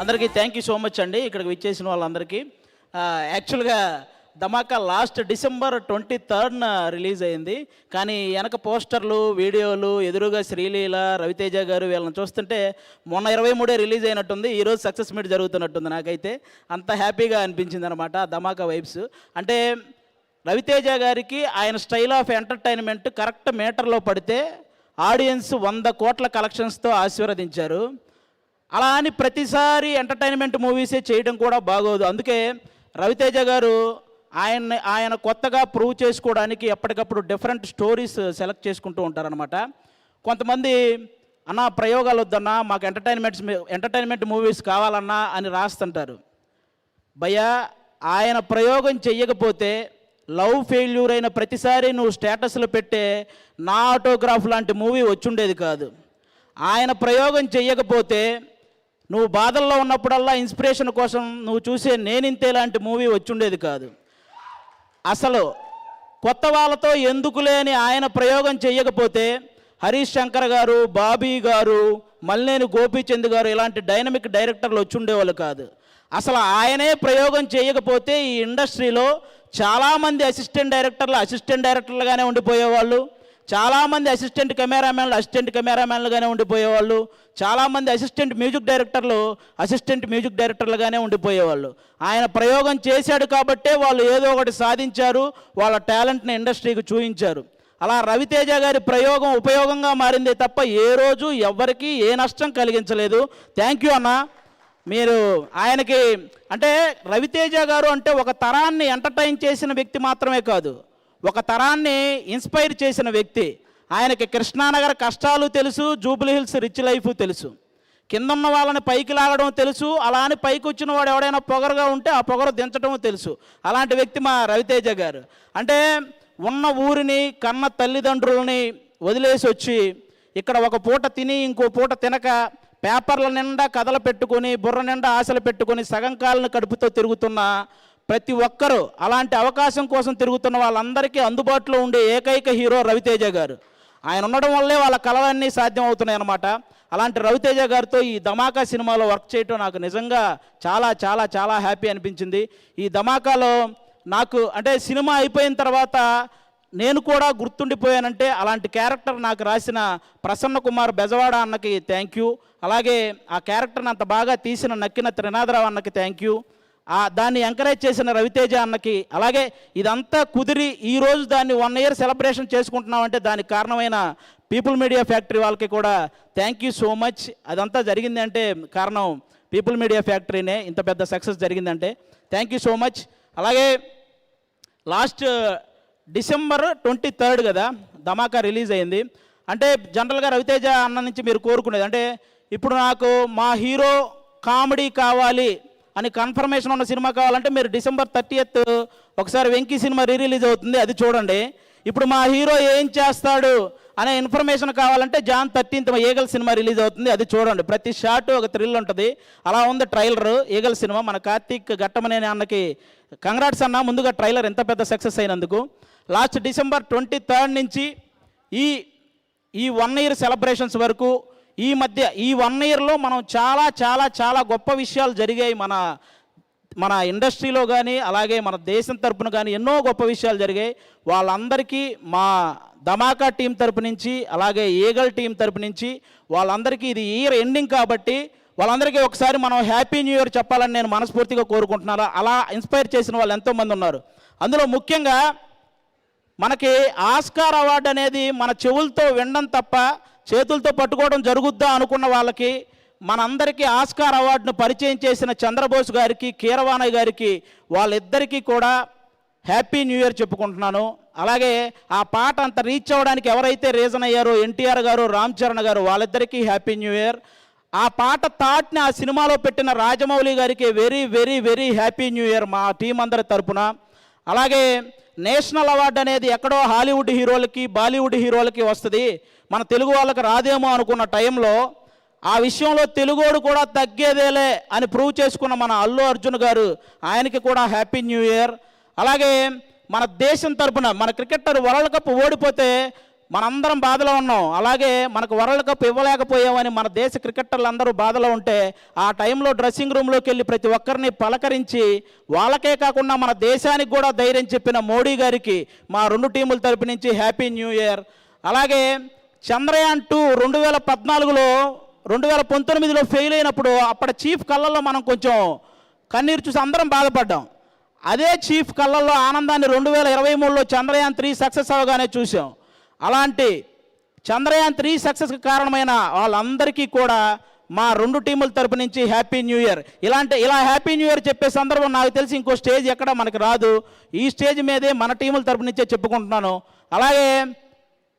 అందరికీ thank you so much అండి ఇక్కడికి విచ్చేసిన వాళ్ళందరికీ. యాక్చువల్గా ధమాకా లాస్ట్ డిసెంబర్ 23న రిలీజ్ అయింది. కానీ వెనక పోస్టర్లు వీడియోలు ఎదురుగా శ్రీలీల రవితేజ గారు వీళ్ళని చూస్తుంటే మొన్న 23 రిలీజ్ అయినట్టుంది. ఈరోజు సక్సెస్ మీట్ జరుగుతున్నట్టుంది. నాకైతే అంత హ్యాపీగా అనిపించింది అనమాట ధమాకా వైబ్స్. అంటే రవితేజ గారికి ఆయన స్టైల్ ఆఫ్ ఎంటర్టైన్మెంట్ కరెక్ట్ మీటర్లో పడితే ఆడియన్స్ 100 కోట్ల కలెక్షన్స్తో ఆశీర్వదించారు. అలా అని ప్రతిసారి ఎంటర్టైన్మెంట్ మూవీసే చేయడం కూడా బాగోదు. అందుకే రవితేజ గారు ఆయన కొత్తగా ప్రూవ్ చేసుకోవడానికి ఎప్పటికప్పుడు డిఫరెంట్ స్టోరీస్ సెలెక్ట్ చేసుకుంటూ ఉంటారనమాట. కొంతమంది అన్న ప్రయోగాలు వద్దన్నా మాకు ఎంటర్టైన్మెంట్ మూవీస్ కావాలన్నా అని రాస్తుంటారు. భయ్యా ఆయన ప్రయోగం చెయ్యకపోతే లవ్ ఫెయిల్యూర్ అయిన ప్రతిసారి నువ్వు స్టేటస్లో పెట్టే నా ఆటోగ్రాఫ్ లాంటి మూవీ వచ్చుండేది కాదు. ఆయన ప్రయోగం చెయ్యకపోతే నువ్వు బాధల్లో ఉన్నప్పుడల్లా ఇన్స్పిరేషన్ కోసం నువ్వు చూసే నేనింతే లాంటి మూవీ వచ్చుండేది కాదు. అసలు కొత్త వాళ్ళతో ఎందుకు లేని ఆయన ప్రయోగం చెయ్యకపోతే హరీష్ శంకర్ గారు, బాబీ గారు, మల్లేని గోపీచంద్ గారు ఇలాంటి డైనమిక్ డైరెక్టర్లు వచ్చుండేవాళ్ళు కాదు. అసలు ఆయనే ప్రయోగం చేయకపోతే ఈ ఇండస్ట్రీలో చాలామంది అసిస్టెంట్ డైరెక్టర్లుగానే ఉండిపోయేవాళ్ళు, చాలామంది అసిస్టెంట్ కెమెరామ్యాన్లుగానే ఉండిపోయేవాళ్ళు, చాలామంది అసిస్టెంట్ మ్యూజిక్ డైరెక్టర్లుగానే ఉండిపోయేవాళ్ళు. ఆయన ప్రయోగం చేశాడు కాబట్టే వాళ్ళు ఏదో ఒకటి సాధించారు, వాళ్ళ టాలెంట్ని ఇండస్ట్రీకి చూపించారు. అలా రవితేజ గారి ప్రయోగం ఉపయోగంగా మారిందే తప్ప ఏ రోజు ఎవ్వరికీ ఏ నష్టం కలిగించలేదు. థ్యాంక్ యూ అన్న. మీరు ఆయనకి అంటే రవితేజ గారు అంటే ఒక తరాన్ని ఎంటర్టైన్ చేసిన వ్యక్తి మాత్రమే కాదు, ఒక తరాన్ని ఇన్స్పైర్ చేసిన వ్యక్తి. ఆయనకి కృష్ణానగర్ కష్టాలు తెలుసు, జూబ్లీ హిల్స్ రిచ్ లైఫ్ తెలుసు, కిందన్న వాళ్ళని పైకి లాగడం తెలుసు, అలా అని పైకి వచ్చిన వాడు ఎవడైనా పొగరుగా ఉంటే ఆ పొగరు దించడం తెలుసు. అలాంటి వ్యక్తి మా రవితేజ గారు. అంటే ఉన్న ఊరిని కన్న తల్లిదండ్రులని వదిలేసి వచ్చి ఇక్కడ ఒక పూట తిని ఇంకో పూట తినక పేపర్ల నిండా కథలు పెట్టుకొని బుర్ర నిండా ఆశలు పెట్టుకొని సగం కాలను కడుపుతో తిరుగుతున్న ప్రతి ఒక్కరూ, అలాంటి అవకాశం కోసం తిరుగుతున్న వాళ్ళందరికీ అందుబాటులో ఉండే ఏకైక హీరో రవితేజ గారు. ఆయన ఉండడం వల్లే వాళ్ళ కళలన్నీ సాధ్యం అవుతున్నాయి అన్నమాట. అలాంటి రవితేజ గారితో ఈ ధమాకా సినిమాలో వర్క్ చేయటం నాకు నిజంగా చాలా చాలా చాలా హ్యాపీ అనిపించింది. ఈ ధమాకాలో నాకు అంటే సినిమా అయిపోయిన తర్వాత నేను కూడా గుర్తుండిపోయానంటే అలాంటి క్యారెక్టర్ నాకు రాసిన ప్రసన్న కుమార్ బెజవాడ అన్నకి థ్యాంక్ యూ. అలాగే ఆ క్యారెక్టర్ని అంత బాగా తీసిన నక్కిన త్రినాథరావు అన్నకి థ్యాంక్ యూ. దాన్ని ఎంకరేజ్ చేసిన రవితేజ అన్నకి, అలాగే ఇదంతా కుదిరి ఈరోజు దాన్ని 1 year సెలబ్రేషన్ చేసుకుంటున్నామంటే దానికి కారణమైన పీపుల్ మీడియా ఫ్యాక్టరీ వాళ్ళకి కూడా థ్యాంక్ యూ సో మచ్. అదంతా జరిగింది అంటే కారణం పీపుల్ మీడియా ఫ్యాక్టరీనే. ఇంత పెద్ద సక్సెస్ జరిగిందంటే థ్యాంక్ యూ సో మచ్. అలాగే లాస్ట్ డిసెంబర్ 23 కదా ధమాకా రిలీజ్ అయింది. అంటే జనరల్గా రవితేజ అన్న నుంచి మీరు కోరుకునేది అంటే ఇప్పుడు నాకు మా హీరో కామెడీ కావాలి అని కన్ఫర్మేషన్ ఉన్న సినిమా కావాలంటే మీరు డిసెంబర్ 30th ఒకసారి వెంకీ సినిమా రిలీజ్ అవుతుంది, అది చూడండి. ఇప్పుడు మా హీరో ఏం చేస్తాడు అనే ఇన్ఫర్మేషన్ కావాలంటే John 13th eagle cinema release అవుతుంది, అది చూడండి. ప్రతి షాట్ ఒక థ్రిల్ ఉంటుంది. అలా ఉంది ట్రైలర్ ఈగల్ సినిమా. మన కార్తీక్ ఘట్టమనేని అన్నకి కంగ్రాట్స్ అన్న, ముందుగా ట్రైలర్ ఎంత పెద్ద సక్సెస్ అయినందుకు. లాస్ట్ డిసెంబర్ 23 నుంచి ఈ 1 year సెలబ్రేషన్స్ వరకు ఈ మధ్య ఈ 1 yearలో మనం చాలా చాలా చాలా గొప్ప విషయాలు జరిగాయి మన ఇండస్ట్రీలో కానీ అలాగే మన దేశం తరపున కానీ ఎన్నో గొప్ప విషయాలు జరిగాయి. వాళ్ళందరికీ మా ధమాకా టీం తరపు నుంచి అలాగే ఈగల్ టీం తరపు నుంచి వాళ్ళందరికీ ఇది ఇయర్ ఎండింగ్ కాబట్టి వాళ్ళందరికీ ఒకసారి మనం హ్యాపీ న్యూ ఇయర్ చెప్పాలని నేను మనస్ఫూర్తిగా కోరుకుంటున్నాను. అలా ఇన్స్పైర్ చేసిన వాళ్ళు ఎంతోమంది ఉన్నారు. అందులో ముఖ్యంగా మనకి ఆస్కార్ అవార్డు అనేది మన చెవులతో వినడం తప్ప చేతులతో పట్టుకోవడం జరుగుద్దా అనుకున్న వాళ్ళకి మనందరికీ ఆస్కార్ అవార్డును పరిచయం చేసిన చంద్రబోస్ గారికి, కీరవాణి గారికి వాళ్ళిద్దరికీ కూడా హ్యాపీ న్యూ ఇయర్ చెప్పుకుంటున్నాను. అలాగే ఆ పాట అంత రీచ్ అవ్వడానికి ఎవరైతే రీజన్ అయ్యారో ఎన్టీఆర్ గారు, రామ్ చరణ్ గారు, వాళ్ళిద్దరికీ హ్యాపీ న్యూ ఇయర్. ఆ పాట థాట్ని ఆ సినిమాలో పెట్టిన రాజమౌళి గారికి very very very happy new year మా టీం అందరి తరపున. అలాగే నేషనల్ అవార్డు అనేది ఎక్కడో హాలీవుడ్ హీరోలకి బాలీవుడ్ హీరోలకి వస్తుంది, మన తెలుగు వాళ్ళకి రాదేమో అనుకున్న టైంలో ఆ విషయంలో తెలుగోడు కూడా తగ్గేదేలే అని ప్రూవ్ చేసుకున్న మన అల్లు అర్జున్ గారు, ఆయనకి కూడా హ్యాపీ న్యూ ఇయర్. అలాగే మన దేశం తరపున మన క్రికెటర్ వరల్డ్ కప్ ఓడిపోతే మనందరం బాధలో ఉన్నాం. అలాగే మనకు వరల్డ్ కప్ ఇవ్వలేకపోయామని మన దేశ క్రికెటర్లు అందరూ బాధలో ఉంటే ఆ టైంలో డ్రెస్సింగ్ రూమ్లోకి వెళ్ళి ప్రతి ఒక్కరిని పలకరించి వాళ్ళకే కాకుండా మన దేశానికి కూడా ధైర్యం చెప్పిన మోడీ గారికి మా 2 టీముల తరపు నుంచి హ్యాపీ న్యూ ఇయర్. అలాగే చంద్రయాన్ 2 2014లో 2019లో ఫెయిల్ అయినప్పుడు అప్పటి చీఫ్ కళ్ళల్లో మనం కొంచెం కన్నీరు చూసి అందరం బాధపడ్డాం. అదే చీఫ్ కళ్ళల్లో ఆనందాన్ని 2023లో చంద్రయాన్ 3 సక్సెస్ అవగానే చూసాం. అలాంటి చంద్రయాన్ 3 సక్సెస్కి కారణమైన వాళ్ళందరికీ కూడా మా 2 టీముల తరపు నుంచి హ్యాపీ న్యూ ఇయర్. ఇలా హ్యాపీ న్యూ ఇయర్ చెప్పే సందర్భం నాకు తెలిసి ఇంకో స్టేజ్ ఎక్కడ మనకు రాదు. ఈ స్టేజ్ మీదే మన టీముల తరపు నుంచే చెప్పుకుంటున్నాను. అలాగే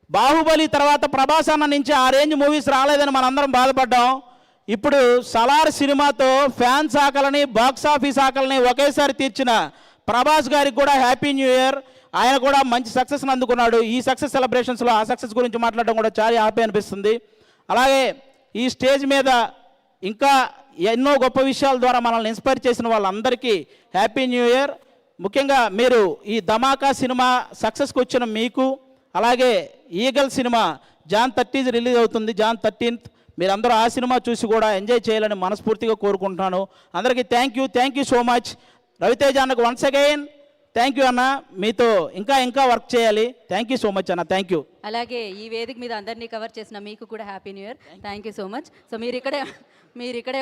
బాహుబలి తర్వాత ప్రభాస్ అన్న నుంచి ఆ రేంజ్ మూవీస్ రాలేదని మనందరం బాధపడ్డాం. ఇప్పుడు సలార్ సినిమాతో ఫ్యాన్స్ ఆకలిని బాక్స్ ఆఫీస్ ఆకలిని ఒకేసారి తీర్చిన ప్రభాస్ గారికి కూడా హ్యాపీ న్యూ ఇయర్. ఆయన కూడా మంచి సక్సెస్ని అందుకున్నాడు. ఈ సక్సెస్ సెలబ్రేషన్స్లో ఆ సక్సెస్ గురించి మాట్లాడడం కూడా చాలా హ్యాపీ అనిపిస్తుంది. అలాగే ఈ స్టేజ్ మీద ఇంకా ఎన్నో గొప్ప విషయాల ద్వారా మనల్ని ఇన్స్పైర్ చేసిన వాళ్ళందరికీ హ్యాపీ న్యూ ఇయర్. ముఖ్యంగా మీరు ఈ ధమాకా సినిమా సక్సెస్కి వచ్చిన మీకు, అలాగే ఈగల్ సినిమా జాన్ 30 రిలీజ్ అవుతుంది, జాన్ 13th. మీరందరూ ఆ సినిమా చూసి కూడా ఎంజాయ్ చేయాలని మనస్ఫూర్తిగా కోరుకుంటున్నాను. అందరికీ thank you so much. Raviteja అన్నకు వన్స్ అగైన్ థ్యాంక్ యూ అన్న. మీతో ఇంకా వర్క్ చేయాలి. థ్యాంక్ యూ సో మచ్ అన్న. Thank you. అలాగే ఈ వేదిక మీద అందరినీ కవర్ చేసిన మీకు కూడా happy new year. Thank you so much. So మీరు ఇక్కడే